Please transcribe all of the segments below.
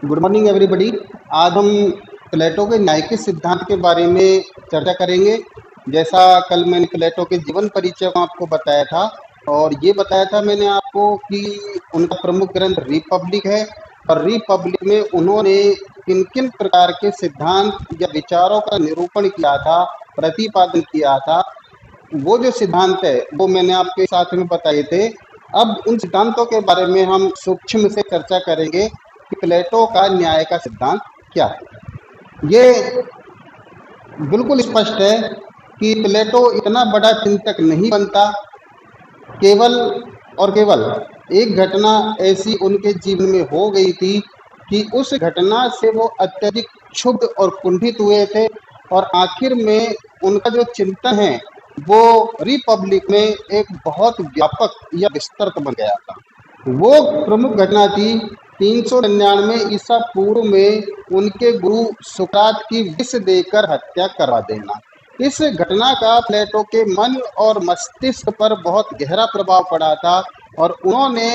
Good morning everybody. आज हम प्लेटो के न्यायिक सिद्धांत के बारे में चर्चा करेंगे। जैसा कल मैंने प्लेटो के जीवन परिचय को आपको बताया था और ये बताया था मैंने आपको कि उनका प्रमुख ग्रंथ रिपब्लिक है और रिपब्लिक में उन्होंने किन किन प्रकार के सिद्धांत या विचारों का निरूपण किया था, प्रतिपादन किया था। वो जो सिद्धांत है वो मैंने आपके साथ में बताए थे। अब उन सिद्धांतों के बारे में हम सूक्ष्म से चर्चा करेंगे कि प्लेटो का न्याय का सिद्धांत क्या है। ये बिल्कुल स्पष्ट है कि प्लेटो इतना बड़ा चिंतक नहीं बनता। केवल और केवल एक घटना ऐसी उनके जीवन में हो गई थी कि उस घटना से वो अत्यधिक क्षुब्ध और कुंठित हुए थे और आखिर में उनका जो चिंतन है वो रिपब्लिक में एक बहुत व्यापक या विस्तृत बन गया था। वो प्रमुख घटना थी 399 ईसा पूर्व में उनके गुरु सुकरात की विष देकर हत्या करवा देना। इस घटना का प्लेटो के मन और मस्तिष्क पर बहुत गहरा प्रभाव पड़ा था और उन्होंने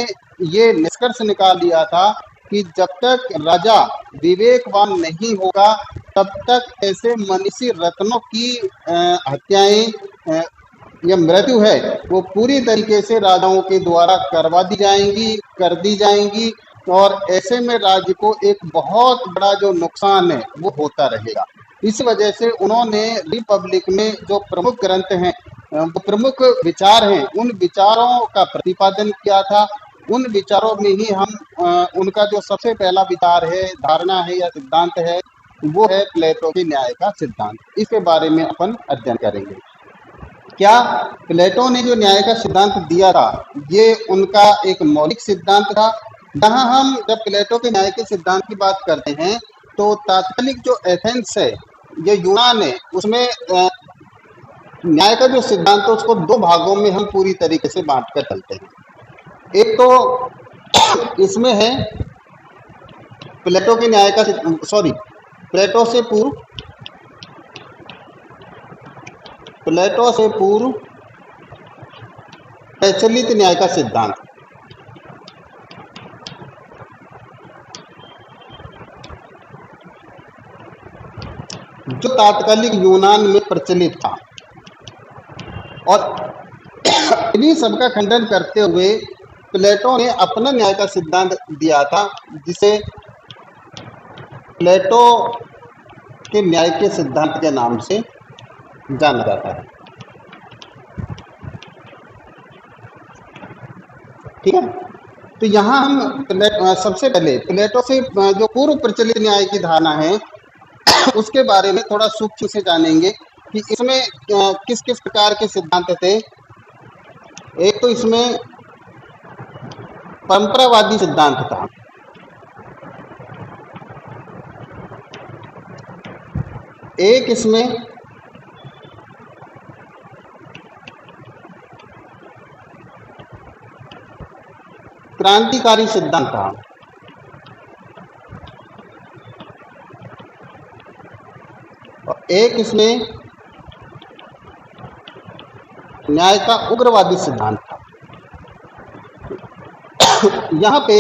ये निष्कर्ष निकाल लिया था कि जब तक राजा विवेकवान नहीं होगा तब तक ऐसे मनीषी रत्नों की हत्याएं या मृत्यु है वो पूरी तरीके से राजाओं के द्वारा करवा दी जाएंगी, कर दी जाएंगी और ऐसे में राज्य को एक बहुत बड़ा जो नुकसान है वो होता रहेगा। इस वजह से उन्होंने रिपब्लिक में जो प्रमुख ग्रंथ हैं, वो प्रमुख विचार हैं, उन विचारों का प्रतिपादन किया था। उन विचारों में ही हम उनका जो सबसे पहला विचार है, धारणा है या सिद्धांत है, वो है प्लेटो के न्याय का सिद्धांत। इसके बारे में अपन अध्ययन करेंगे। क्या प्लेटो ने जो न्याय का सिद्धांत दिया था ये उनका एक मौलिक सिद्धांत था। जहां हम जब प्लेटो के न्याय के सिद्धांत की बात करते हैं तो तात्कालिक जो एथेंस है, ये यूनान है, उसमें न्याय का जो सिद्धांत है उसको दो भागों में हम पूरी तरीके से बांट कर चलते हैं। एक तो इसमें है प्लेटो के न्याय का प्लेटो से पूर्व प्रचलित न्याय का सिद्धांत। जो तात्कालिक यूनान में प्रचलित था और इन्हीं सबका खंडन करते हुए प्लेटो ने अपना न्याय का सिद्धांत दिया था, जिसे प्लेटो के न्याय के सिद्धांत के नाम से जाना जाता है। ठीक है, तो यहाँ हम सबसे पहले प्लेटो से जो पूर्व प्रचलित न्याय की धारणा है उसके बारे में थोड़ा सूक्ष्म से जानेंगे कि इसमें किस किस प्रकार के सिद्धांत थे। एक तो इसमें परंपरावादी सिद्धांत था। एक इसमें क्रांतिकारी सिद्धांत था। और एक इसमें न्याय का उग्रवादी सिद्धांत था। यहाँ पे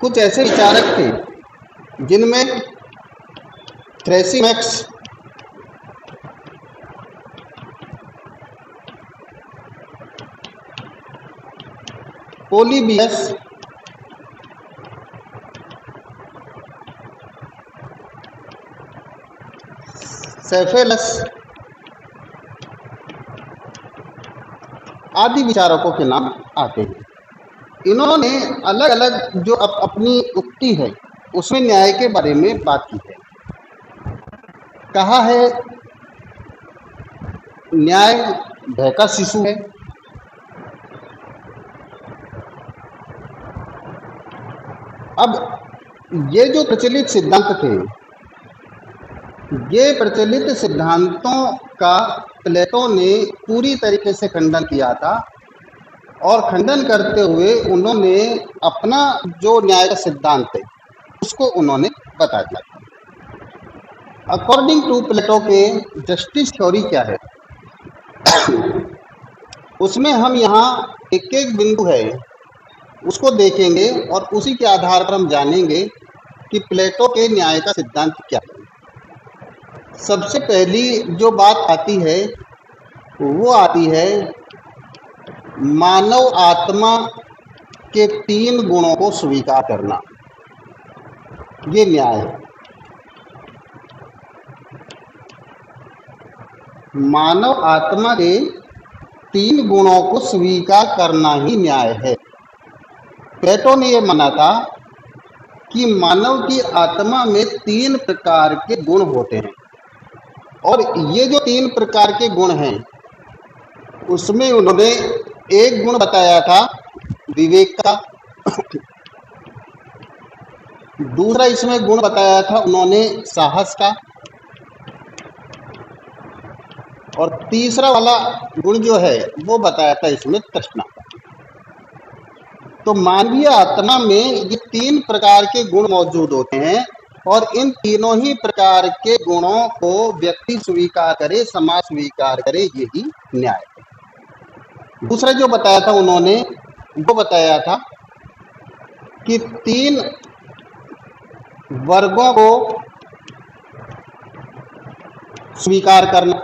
कुछ ऐसे विचारक थे जिनमें थ्रेसिमैक्स, पोलीबियस, सेफेलस आदि विचारकों के नाम आते हैं। इन्होंने अलग अलग जो अपनी उक्ति है उसमें न्याय के बारे में बात की है। कहा है न्याय भय का शिशु है। अब ये जो प्रचलित सिद्धांत थे, ये प्रचलित सिद्धांतों का प्लेटो ने पूरी तरीके से खंडन किया था और खंडन करते हुए उन्होंने अपना जो न्याय का सिद्धांत है उसको उन्होंने बता दिया था। अकॉर्डिंग टू प्लेटो के जस्टिस थ्योरी क्या है, उसमें हम यहाँ एक एक बिंदु है उसको देखेंगे और उसी के आधार पर हम जानेंगे कि प्लेटो के न्याय का सिद्धांत क्या है। सबसे पहली जो बात आती है वो आती है मानव आत्मा के 3 गुणों को स्वीकार करना, ये न्याय है। मानव आत्मा के 3 गुणों को स्वीकार करना ही न्याय है। प्लेटो ने यह माना था कि मानव की आत्मा में 3 प्रकार के गुण होते हैं, और ये जो 3 प्रकार के गुण हैं उसमें उन्होंने एक गुण बताया था विवेक का, दूसरा इसमें गुण बताया था उन्होंने साहस का, और तीसरा वाला गुण जो है वो बताया था इसमें तृष्णा का। तो मानवीय आत्मा में ये 3 प्रकार के गुण मौजूद होते हैं, और इन तीनों ही प्रकार के गुणों को व्यक्ति स्वीकार करे, समाज स्वीकार करे, यही न्याय है। दूसरा जो बताया था उन्होंने वो बताया था कि 3 वर्गों को स्वीकार करना,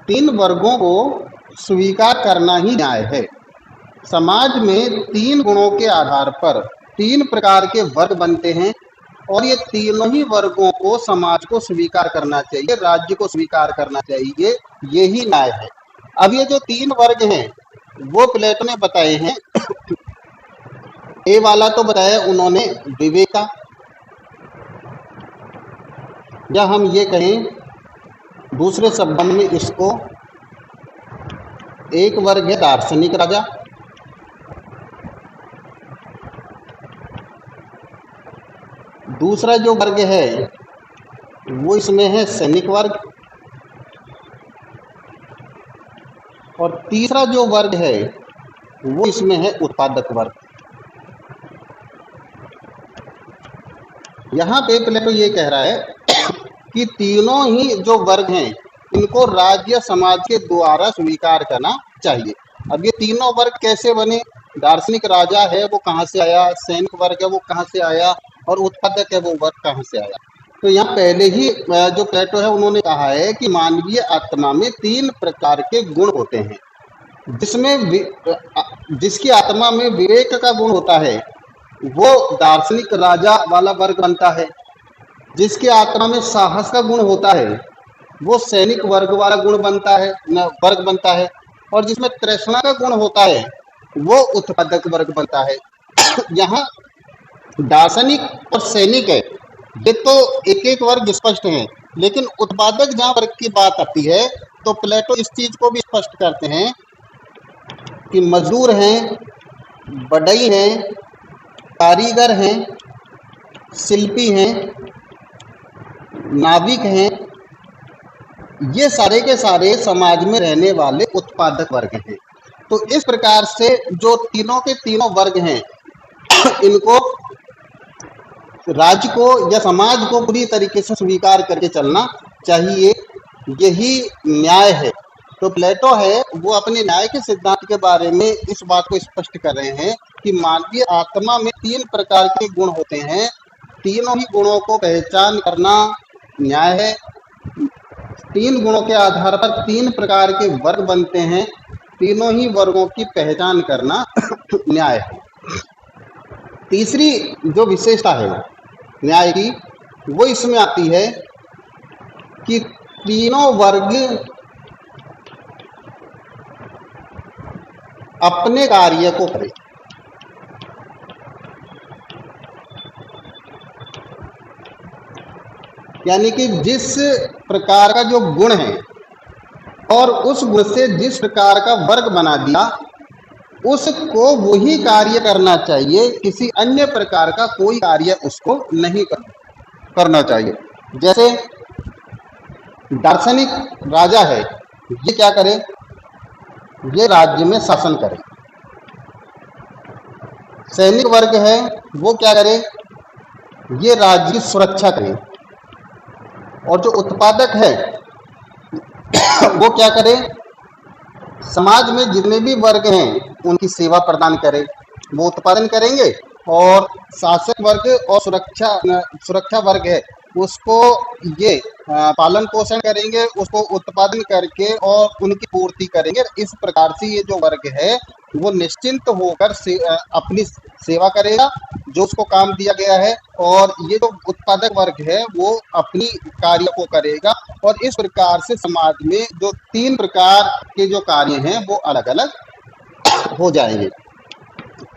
3 वर्गों को स्वीकार करना ही न्याय है। समाज में 3 गुणों के आधार पर 3 प्रकार के वर्ग बनते हैं, और ये तीनों ही वर्गों को समाज को स्वीकार करना चाहिए, राज्य को स्वीकार करना चाहिए, यही न्याय है। अब ये जो 3 वर्ग हैं वो प्लेटो ने बताए हैं। ए वाला तो बताया उन्होंने विवेक का, या हम ये कहें दूसरे शब्दों में इसको, एक वर्ग है दार्शनिक राजा, दूसरा जो वर्ग है वो इसमें है सैनिक वर्ग, और तीसरा जो वर्ग है वो इसमें है उत्पादक वर्ग। यहाँ पे प्लेटो ये कह रहा है कि तीनों ही जो वर्ग हैं इनको राज्य समाज के द्वारा स्वीकार करना चाहिए। अब ये तीनों वर्ग कैसे बने? दार्शनिक राजा है वो कहाँ से आया, सैनिक वर्ग है वो कहाँ से आया, और उत्पादक है वो वर्ग कहाँ से आया? तो यहाँ पहले ही जो प्लेटो है उन्होंने कहा है कि मानवीय आत्मा में 3 प्रकार के गुण होते हैं, जिसमें जिसकी आत्मा में विवेक का गुण होता है वो दार्शनिक राजा वाला वर्ग बनता है, जिसके आत्मा में साहस का गुण होता है वो सैनिक वर्ग वाला गुण बनता है, वर्ग बनता है, और जिसमें तृष्णा का गुण होता है वो उत्पादक वर्ग बनता है। यहाँ दार्शनिक और सैनिक है ये तो एक एक वर्ग स्पष्ट है, लेकिन उत्पादक जहाँ वर्ग की बात आती है तो प्लेटो इस चीज को भी स्पष्ट करते हैं कि मजदूर हैं, बढ़ई हैं, कारीगर हैं, शिल्पी हैं, नाविक हैं, ये सारे के सारे समाज में रहने वाले उत्पादक वर्ग हैं। तो इस प्रकार से जो तीनों के तीनों वर्ग हैं इनको राज्य को या समाज को पूरी तरीके से स्वीकार करके चलना चाहिए, यही न्याय है। तो प्लेटो है वो अपने न्याय के सिद्धांत के बारे में इस बात को स्पष्ट कर रहे हैं कि मानवीय आत्मा में 3 प्रकार के गुण होते हैं, तीनों ही गुणों को पहचान करना न्याय है। 3 गुणों के आधार पर 3 प्रकार के वर्ग बनते हैं, तीनों ही वर्गों की पहचान करना न्याय है। तीसरी जो विशेषता है न्याय की वो इसमें आती है कि तीनों वर्ग अपने कार्य को करें। यानी कि जिस प्रकार का जो गुण है और उस गुण से जिस प्रकार का वर्ग बना दिया उसको वही कार्य करना चाहिए, किसी अन्य प्रकार का कोई कार्य उसको नहीं करना चाहिए। जैसे दार्शनिक राजा है ये क्या करे? ये राज्य में शासन करे। सैनिक वर्ग है वो क्या करे? ये राज्य की सुरक्षा करे। और जो उत्पादक है वो क्या करे? समाज में जितने भी वर्ग हैं उनकी सेवा प्रदान करे। वो उत्पादन करेंगे, और शासक वर्ग और सुरक्षा वर्ग है उसको ये पालन पोषण करेंगे, उसको उत्पादन करके और उनकी पूर्ति करेंगे। इस प्रकार से ये जो वर्ग है वो निश्चिंत होकर अपनी सेवा करेगा जो उसको काम दिया गया है, और ये जो उत्पादक वर्ग है वो अपनी कार्य को करेगा। और इस प्रकार से समाज में जो 3 प्रकार के जो कार्य हैं वो अलग अलग हो जाएंगे।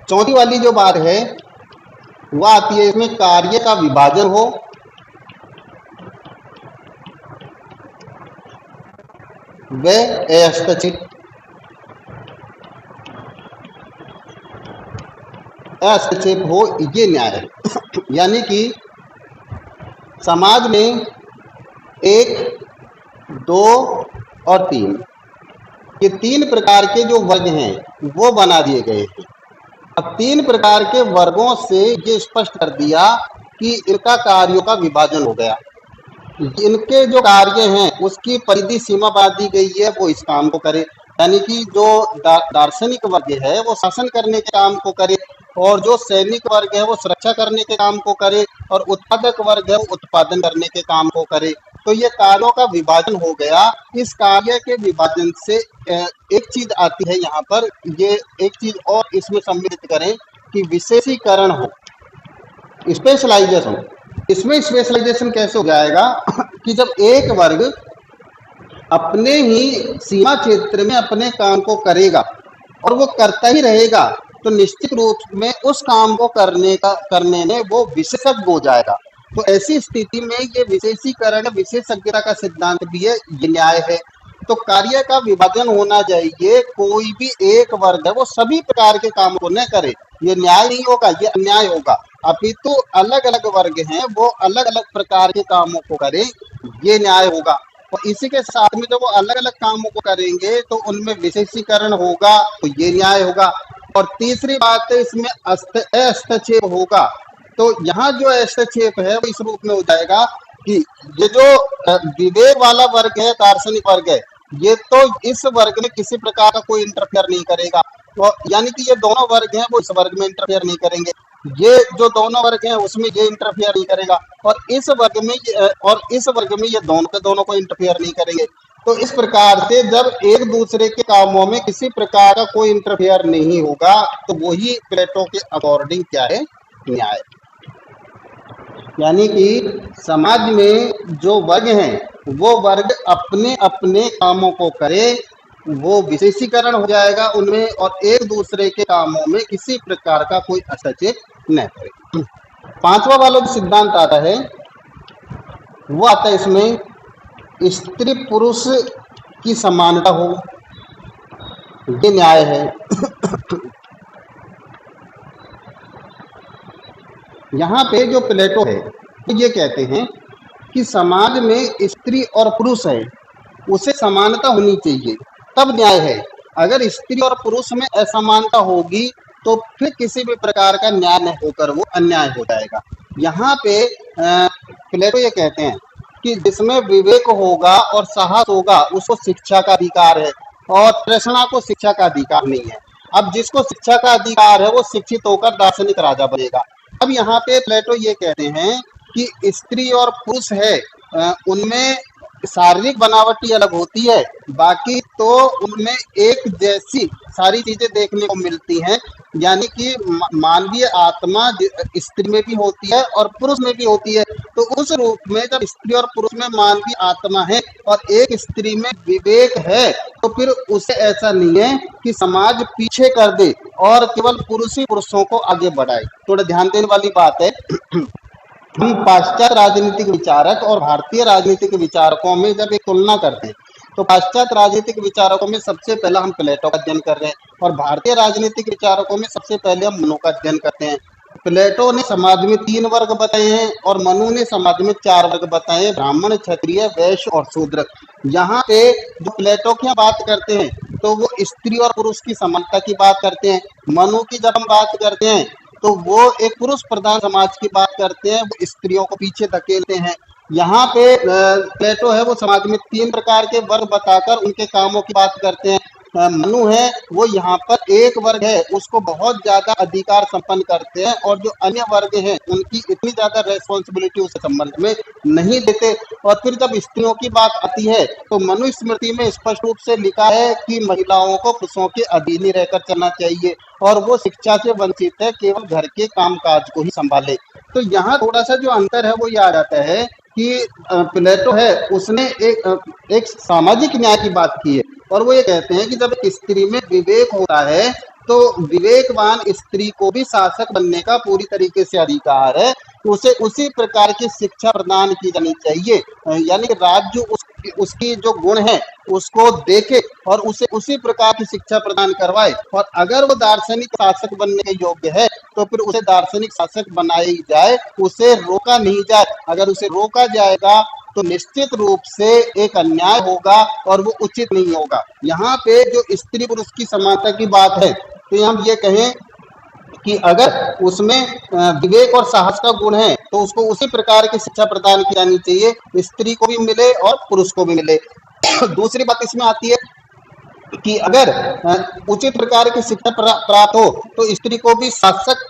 चौथी वाली जो बात है वो आती है इसमें कार्य का विभाजन हो, वह अहस्तक्षेप। हस्तक्षेप हो ये न्याय है। यानी कि समाज में 1, 2 और 3 ये 3 प्रकार के जो वर्ग हैं वो बना दिए गए हैं। अब 3 प्रकार के वर्गों से ये स्पष्ट कर दिया कि इनका कार्यों का विभाजन हो गया। इनके जो कार्य हैं उसकी परिधि सीमा बांध दी गई है, वो इस काम को करे। यानी कि जो दार्शनिक वर्ग है वो शासन करने के काम को करे, और जो सैनिक वर्ग है वो सुरक्षा करने के काम को करे, और उत्पादक वर्ग है वो उत्पादन करने के काम को करे। तो ये कार्यों का विभाजन हो गया। इस कार्य के विभाजन से एक चीज आती है यहाँ पर, ये एक चीज और इसमें सम्मिलित करें कि विशेषीकरण हो, स्पेशलाइजेशन। इसमें स्पेशलाइजेशन कैसे हो जाएगा कि जब एक वर्ग अपने ही सीमा क्षेत्र में अपने काम को करेगा और वो करता ही रहेगा, तो निश्चित रूप में उस काम को करने में वो विशेषज्ञ हो जाएगा। तो ऐसी स्थिति में ये विशेषीकरण विशेषज्ञता का सिद्धांत भी है, ये न्याय है। तो कार्य का विभाजन होना चाहिए। कोई भी एक वर्ग है वो सभी प्रकार के काम को न करे, ये न्याय नहीं होगा, ये अन्याय होगा। अपितु अलग अलग वर्ग हैं वो अलग अलग प्रकार के कामों को करें, ये न्याय होगा। और इसी के साथ में जब वो अलग अलग कामों को करेंगे तो उनमें विशेषीकरण होगा, तो ये न्याय होगा। और तीसरी बात है इसमें हस्तक्षेप होगा। तो यहाँ जो हस्तक्षेप है वो इस रूप में हो जाएगा कि ये जो विवेक वाला वर्ग है, दार्शनिक वर्ग है, ये तो इस वर्ग में किसी प्रकार का कोई इंटरफेयर नहीं करेगा। तो यानी कि ये दोनों वर्ग हैं वो इस वर्ग में इंटरफेयर नहीं करेंगे, ये जो दोनों वर्ग हैं उसमें ये इंटरफेयर नहीं करेगा, और इस वर्ग में ये दोनों के दोनों को इंटरफेयर नहीं करेंगे। तो इस प्रकार से जब एक दूसरे के कामों में किसी प्रकार का कोई इंटरफेयर नहीं होगा तो वही प्लेटो के अकॉर्डिंग क्या है, न्याय। यानी कि समाज में जो वर्ग हैं वो वर्ग अपने अपने कामों को करे, वो विशेषीकरण हो जाएगा उनमें, और एक दूसरे के कामों में किसी प्रकार का कोई हस्तक्षेप न करे। 5वां वाला जो सिद्धांत आता है वो आता है इसमें स्त्री पुरुष की समानता हो, ये न्याय है। यहाँ पे जो प्लेटो है तो ये कहते हैं कि समाज में स्त्री और पुरुष है उसे समानता होनी चाहिए, तब न्याय है। अगर स्त्री और पुरुष में असमानता होगी तो फिर किसी भी प्रकार का न्याय न होकर वो अन्याय हो जाएगा। यहाँ पे प्लेटो ये कहते हैं कि जिसमें विवेक होगा और साहस होगा उसको शिक्षा का अधिकार है, और तृष्णा को शिक्षा का अधिकार नहीं है। अब जिसको शिक्षा का अधिकार है वो शिक्षित होकर दार्शनिक राजा बनेगा। अब यहाँ पे प्लेटो ये कहते हैं कि स्त्री और पुरुष है उनमें शारीरिक बनावटी अलग होती है, बाकी तो उनमें एक जैसी सारी चीजें देखने को मिलती हैं। यानी कि मानवीय आत्मा स्त्री में भी होती है और पुरुष में भी होती है। तो उस रूप में जब स्त्री और पुरुष में मानवीय आत्मा है और एक स्त्री में विवेक है, तो फिर उसे ऐसा नहीं है कि समाज पीछे कर दे और केवल पुरुष ही पुरुषों को आगे बढ़ाए। थोड़ा ध्यान देने वाली बात है, हम पाश्चात्य राजनीतिक विचारक और भारतीय राजनीतिक विचारकों में जब एक तुलना करते हैं तो पाश्चात्य राजनीतिक विचारकों में सबसे पहला हम प्लेटो का अध्ययन कर रहे हैं, और भारतीय राजनीतिक विचारकों में सबसे पहले हम मनु का अध्ययन करते हैं। प्लेटो ने समाज में 3 वर्ग बताए हैं और मनु ने समाज में 4 वर्ग बताए हैं, ब्राह्मण, क्षत्रिय, वैश्य और शूद्र। यहाँ पे जो प्लेटो की बात करते हैं तो वो स्त्री और पुरुष की समानता की बात करते हैं। मनु की जब हम बात करते हैं तो वो एक पुरुष प्रधान समाज की बात करते हैं, वो स्त्रियों को पीछे धकेलते हैं। यहाँ पे प्लेटो है वो समाज में 3 प्रकार के वर्ग बताकर उनके कामों की बात करते हैं। मनु है वो यहाँ पर एक वर्ग है उसको बहुत ज्यादा अधिकार संपन्न करते हैं, और जो अन्य वर्ग हैं उनकी इतनी ज्यादा रेस्पॉन्सिबिलिटी उस संबंध में नहीं देते। और फिर जब स्त्रियों की बात आती है तो मनुस्मृति में स्पष्ट रूप से लिखा है कि महिलाओं को पुरुषों के अधीन ही रहकर चलना चाहिए, और वो शिक्षा से वंचित है, केवल घर के काम काज को ही संभाले। तो यहाँ थोड़ा सा जो अंतर है वो ये आ जाता है कि प्लेटो है उसने एक सामाजिक न्याय की बात की है, और वो ये कहते हैं कि जब एक स्त्री में विवेक होता है तो विवेकवान स्त्री को भी शासक बनने का पूरी तरीके से अधिकार है, उसे उसी प्रकार की शिक्षा प्रदान की जानी चाहिए, यानी कि राज्य उसकी जो गुण है उसको देखे और उसे उसी प्रकार की शिक्षा प्रदान करवाए। और अगर वो दार्शनिक शासक बनने के योग्य है तो फिर उसे दार्शनिक शासक बनाई जाए, उसे रोका नहीं जाए। अगर उसे रोका जाएगा तो निश्चित रूप से एक अन्याय होगा और वो उचित नहीं होगा। यहाँ पे जो स्त्री पुरुष की समानता की बात है तो हम ये कहें कि अगर उसमें विवेक और साहस का गुण है तो उसको उसी प्रकार की शिक्षा प्रदान की जानी चाहिए, स्त्री को भी मिले और पुरुष को भी मिले। दूसरी बात इसमें आती है कि अगर उचित प्रकार की शिक्षा प्राप्त हो तो स्त्री को भी शासक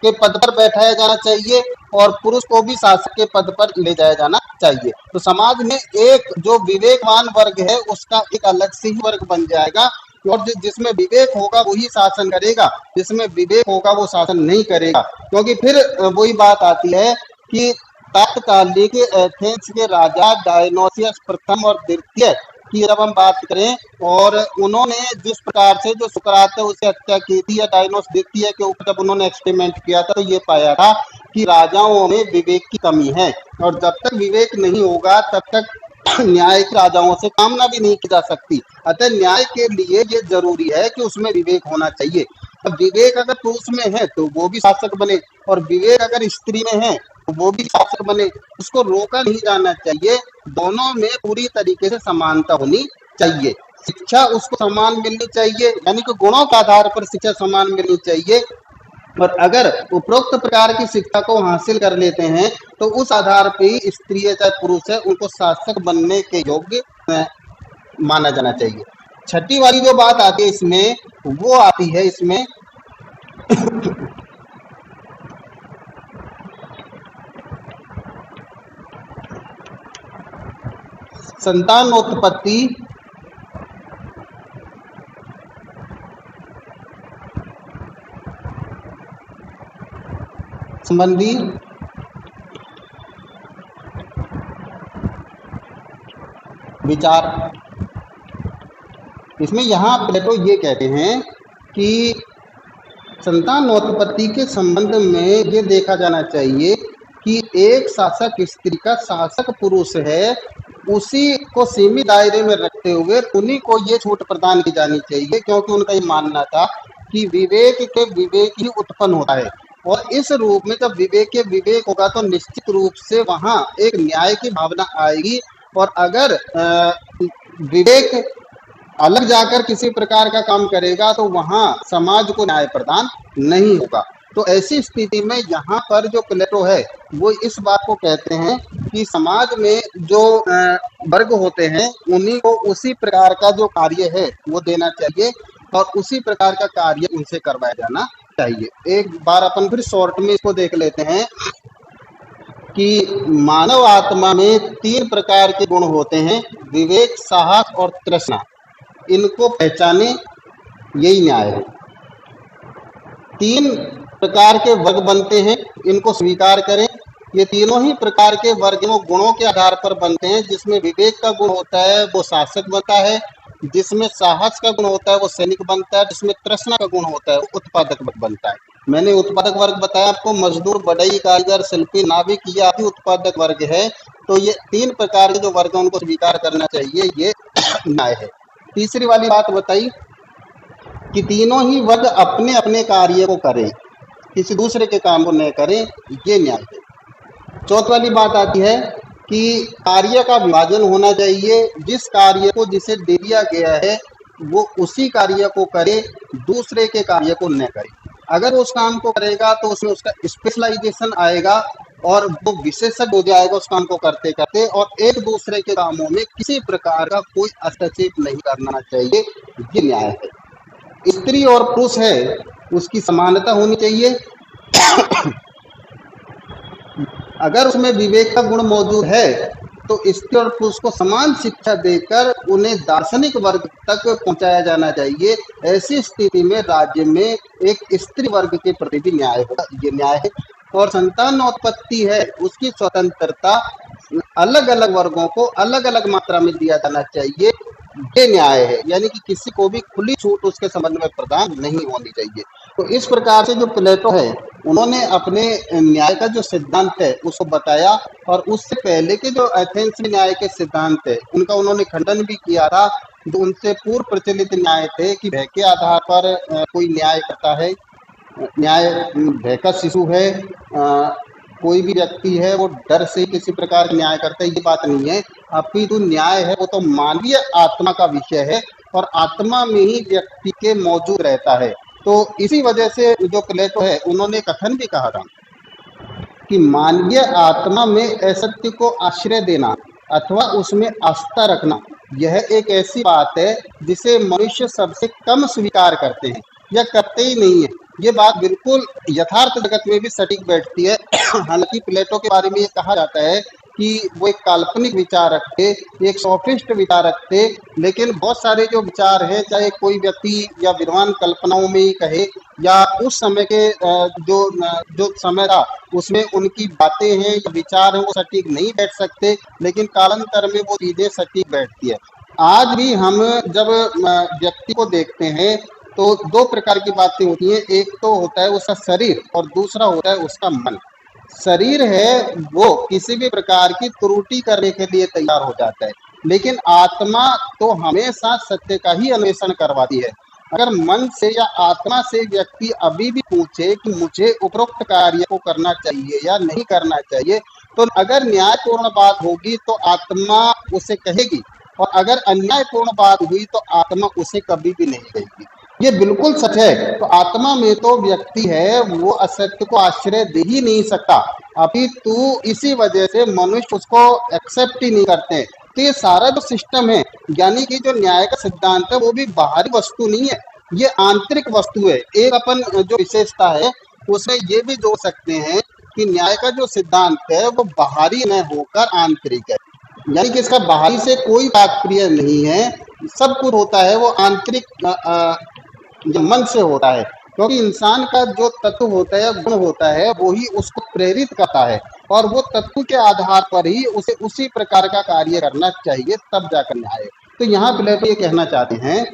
के पद पर बैठाया जाना चाहिए और पुरुष को भी शासक के पद पर ले जाया जाना चाहिए। तो समाज में एक जो विवेकवान वर्ग है उसका एक अलग से ही वर्ग बन जाएगा, और जिसमें विवेक होगा वही शासन करेगा, जिसमें विवेक होगा वो शासन नहीं करेगा। क्योंकि फिर वही बात आती है कि तत्कालिक एथेंस के राजा डायनोसियस प्रथम और द्वितीय की जब हम बात करें और उन्होंने जिस प्रकार से जो सुकरात है उसे हत्या की थी, या डायनोस द्वितीय के ऊपर जब उन्होंने एक्सपेरिमेंट किया था तो ये पाया था कि राजाओं में विवेक की कमी है, और जब तक विवेक नहीं होगा तब तक न्यायिक राजाओं से कामना भी नहीं की जा सकती। अतः न्याय के लिए ये जरूरी है कि उसमें विवेक होना चाहिए। अब विवेक अगर पुरुष में है तो वो भी शासक बने, और विवेक अगर स्त्री में है तो वो भी शासक बने। उसको रोका नहीं जाना चाहिए, दोनों में पूरी तरीके से समानता होनी चाहिए। शिक्षा उसको समान मिलनी चाहिए, यानी कि गुणों के आधार पर शिक्षा समान मिलनी चाहिए। और अगर उपरोक्त प्रकार की शिक्षा को हासिल कर लेते हैं तो उस आधार पर ही स्त्री है चाहे पुरुष है उनको शासक बनने के योग्य माना जाना चाहिए। छठी वाली जो बात आती है इसमें वो आती है इसमें संतानोत्पत्ति संबंधी विचार। इसमें यहाँ प्लेटो ये कहते हैं कि संतानोत्पत्ति के संबंध में ये देखा जाना चाहिए कि एक शासक स्त्री का शासक पुरुष है, उसी को सीमित दायरे में रखते हुए उन्हीं को ये छूट प्रदान की जानी चाहिए, क्योंकि उनका ये मानना था कि विवेक के विवेक ही उत्पन्न होता है, और इस रूप में जब विवेक के विवेक होगा तो निश्चित रूप से वहाँ एक न्याय की भावना आएगी। और अगर विवेक अलग जाकर किसी प्रकार का काम करेगा तो वहाँ समाज को न्याय प्रदान नहीं होगा। तो ऐसी स्थिति में यहाँ पर जो प्लेटो है वो इस बात को कहते हैं कि समाज में जो वर्ग होते हैं उन्हीं को उसी प्रकार का जो कार्य है वो देना चाहिए और उसी प्रकार का कार्य उनसे करवाया जाना चाहिए। एक बार अपन फिर शॉर्ट में इसको देख लेते हैं कि मानव आत्मा में 3 प्रकार के गुण होते हैं, विवेक, साहस और तृष्णा। इनको पहचाने यही न्याय है। 3 प्रकार के वर्ग बनते हैं, इनको स्वीकार करें। ये तीनों ही प्रकार के वर्ग गुणों के आधार पर बनते हैं। जिसमें विवेक का गुण होता है वो शासक बनता है, जिसमें साहस का गुण होता है वो सैनिक बनता है, जिसमें तृष्णा का गुण होता है वो उत्पादक बनता है। मैंने उत्पादक वर्ग बताया आपको, मजदूर, बढ़ई, कारीगर, शिल्पी, नाविक, ये आदि उत्पादक वर्ग है। तो ये 3 प्रकार के जो वर्ग हैं उनको स्वीकार करना चाहिए, ये न्याय है। तीसरी वाली बात बताई कि तीनों ही वर्ग अपने अपने कार्य को करें, किसी दूसरे के काम को न करें, ये न्याय है। चौथी वाली बात आती है कि कार्य का विभाजन होना चाहिए, जिस कार्य को जिसे दे दिया गया है वो उसी कार्य को करे, दूसरे के कार्य को न करे। अगर उस काम को करेगा तो उसमें उसका स्पेशलाइजेशन आएगा, और वो विशेषज्ञ हो जाएगा उस काम को करते करते, और एक दूसरे के कामों में किसी प्रकार का कोई हस्तक्षेप नहीं करना चाहिए। ये न्याय है। स्त्री और पुरुष है उसकी समानता होनी चाहिए। अगर उसमें विवेक का गुण मौजूद है तो स्त्री और पुरुष को समान शिक्षा देकर उन्हें दार्शनिक वर्ग तक पहुंचाया जाना चाहिए। ऐसी स्थिति में राज्य में एक स्त्री वर्ग के प्रति भी न्याय होगा। ये न्याय है। और संतानोत्पत्ति है उसकी स्वतंत्रता अलग अलग वर्गों को अलग अलग मात्रा में दिया जाना चाहिए। ये न्याय है, यानी कि किसी को भी खुली छूट उसके संबंध में प्रदान नहीं होनी चाहिए। तो इस प्रकार से जो प्लेटो है उन्होंने अपने न्याय का जो सिद्धांत है उसको बताया, और उससे पहले के जो एथेंस में न्याय के सिद्धांत है उनका उन्होंने खंडन भी किया था। जो उनसे पूर्व प्रचलित न्याय थे कि भय के आधार पर कोई न्याय करता है, न्याय भय का शिशु है, कोई भी व्यक्ति है वो डर से किसी प्रकार न्याय करता है, ये बात नहीं है। अपितु न्याय है वो तो मानवीय आत्मा का विषय है, और आत्मा में ही व्यक्ति के मौजूद रहता है। तो इसी वजह से जो प्लेटो है उन्होंने कथन भी कहा था कि मानवीय आत्मा में असत्य को आश्रय देना अथवा उसमें आस्था रखना, यह एक ऐसी बात है जिसे मनुष्य सबसे कम स्वीकार करते हैं या करते ही नहीं है। ये बात बिल्कुल यथार्थ जगत में भी सटीक बैठती है। हालांकि प्लेटो के बारे में ये कहा जाता है कि वो एक काल्पनिक विचारक थे, एक सोफिस्ट विचारक थे, लेकिन बहुत सारे जो विचार हैं, चाहे कोई व्यक्ति या विद्वान कल्पनाओं में ही कहे या उस समय के जो समय था उसमें उनकी बातें हैं या विचार हैं वो सटीक नहीं बैठ सकते, लेकिन कालांतर में वो चीजें सटीक बैठती है। आज भी हम जब व्यक्ति को देखते हैं तो दो प्रकार की बातें होती हैं। एक तो होता है उसका शरीर और दूसरा होता है उसका मन। शरीर है वो किसी भी प्रकार की त्रुटि करने के लिए तैयार हो जाता है, लेकिन आत्मा तो हमेशा सत्य का ही अन्वेषण करवाती है। अगर मन से या आत्मा से व्यक्ति अभी भी पूछे कि मुझे उपरोक्त कार्य को करना चाहिए या नहीं करना चाहिए, तो अगर न्यायपूर्ण बात होगी तो आत्मा उसे कहेगी, और अगर अन्यायपूर्ण बात हुई तो आत्मा उसे कभी भी नहीं कहेगी। ये बिल्कुल सच है। तो आत्मा में तो व्यक्ति है वो असत्य को आश्रय दे ही नहीं सकता, अपितु इसी वजह से मनुष्य उसको एक्सेप्ट ही नहीं करते। तो ये सारा जो सिस्टम है, यानी कि जो न्याय का सिद्धांत है वो भी बाहरी वस्तु नहीं है, ये आंतरिक वस्तु है। एक अपन जो विशेषता है उसमें ये भी जोड़ सकते हैं कि न्याय का जो सिद्धांत है वो बाहरी न होकर आंतरिक है, यानी कि इसका बाहरी से कोई तात्पर्य नहीं है। सब कुछ होता है वो आंतरिक जो मन से होता है, क्योंकि इंसान का जो तत्व होता है, गुण होता है, वो ही उसको प्रेरित करता है, और वो तत्व के आधार पर ही उसे उसी प्रकार का कार्य करना चाहिए, तब जाकर न्याय। तो यहाँ प्लेटो ये कहना चाहते हैं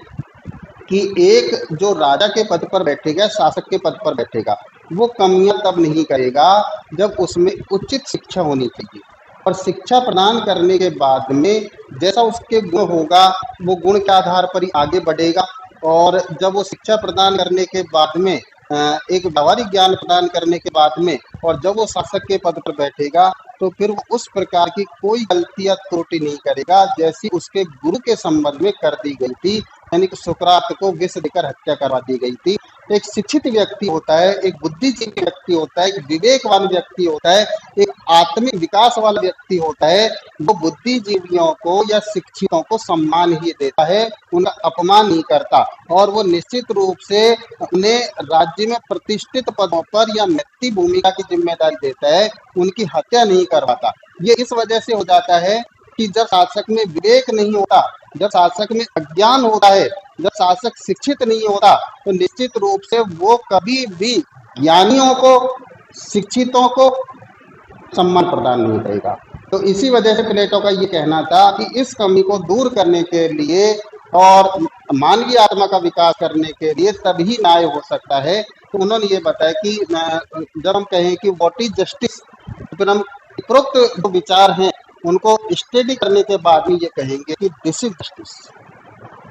कि एक जो राजा के पद पर बैठेगा, शासक के पद पर बैठेगा, वो कमियां तब नहीं करेगा जब उसमें उचित शिक्षा होनी चाहिए, और शिक्षा प्रदान करने के बाद में जैसा उसके गुण होगा वो गुण के आधार पर ही आगे बढ़ेगा। और जब वो शिक्षा प्रदान करने के बाद में एक व्यावहारिक ज्ञान प्रदान करने के बाद में, और जब वो शासक के पद पर बैठेगा तो फिर वो उस प्रकार की कोई गलती या त्रुटि नहीं करेगा जैसी उसके गुरु के संबंध में कर दी गई थी, यानी कि सुकरात को विष देकर हत्या करवा दी गई थी। एक शिक्षित व्यक्ति होता है, एक बुद्धिजीवी व्यक्ति होता है, एक विवेकवान व्यक्ति होता है, एक आत्मिक विकास वाला व्यक्ति होता है, वो बुद्धिजीवियों को या शिक्षितों को सम्मान ही देता है, उनका अपमान नहीं करता, और वो निश्चित रूप से उन्हें राज्य में प्रतिष्ठित पदों पर या महत्वपूर्ण भूमिका की जिम्मेदारी देता है, उनकी हत्या नहीं करवाता। ये इस वजह से हो जाता है कि जब शासक में विवेक नहीं होता, जब शासक में अज्ञान होता है, जब शासक शिक्षित नहीं होता, तो निश्चित रूप से वो कभी भी ज्ञानियों को, शिक्षितों को सम्मान प्रदान नहीं करेगा। तो इसी वजह से प्लेटो का ये कहना था कि इस कमी को दूर करने के लिए और मानवीय आत्मा का विकास करने के लिए तभी न्याय हो सकता है। तो उन्होंने ये बताया कि जब हम कहें कि व्हाट इज जस्टिस, तो फिर हम उपरोक्त जो विचार हैं उनको स्टडी करने के बाद ही ये कहेंगे कि दिस इज जस्टिस,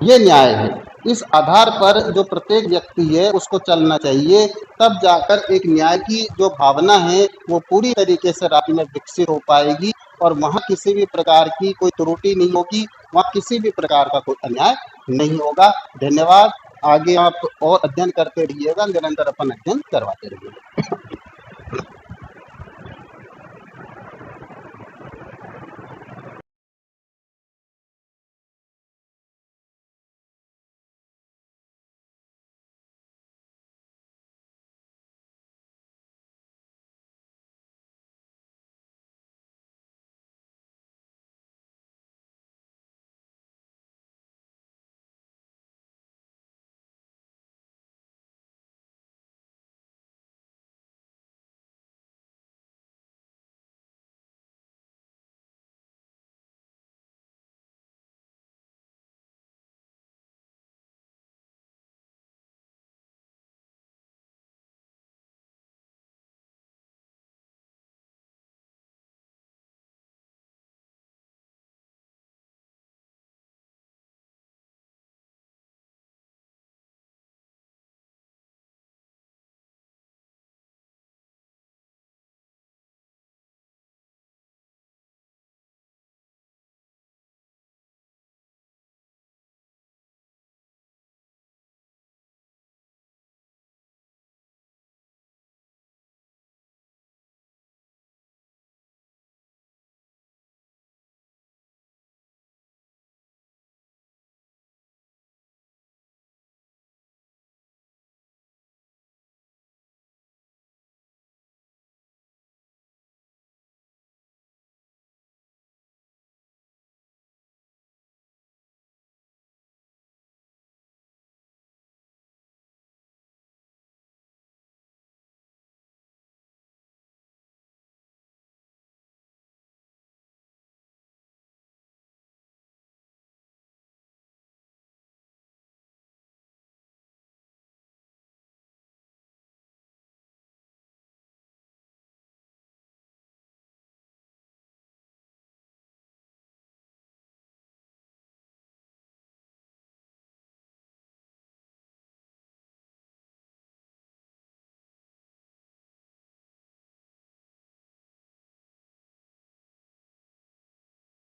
ये न्याय है। इस आधार पर जो प्रत्येक व्यक्ति है उसको चलना चाहिए, तब जाकर एक न्याय की जो भावना है वो पूरी तरीके से राज्य में विकसित हो पाएगी, और वहाँ किसी भी प्रकार की कोई त्रुटि नहीं होगी, वहाँ किसी भी प्रकार का कोई अन्याय नहीं होगा। धन्यवाद। आगे आप और अध्ययन करते रहिएगा, निरंतर अपन अध्ययन करवाते रहिएगा।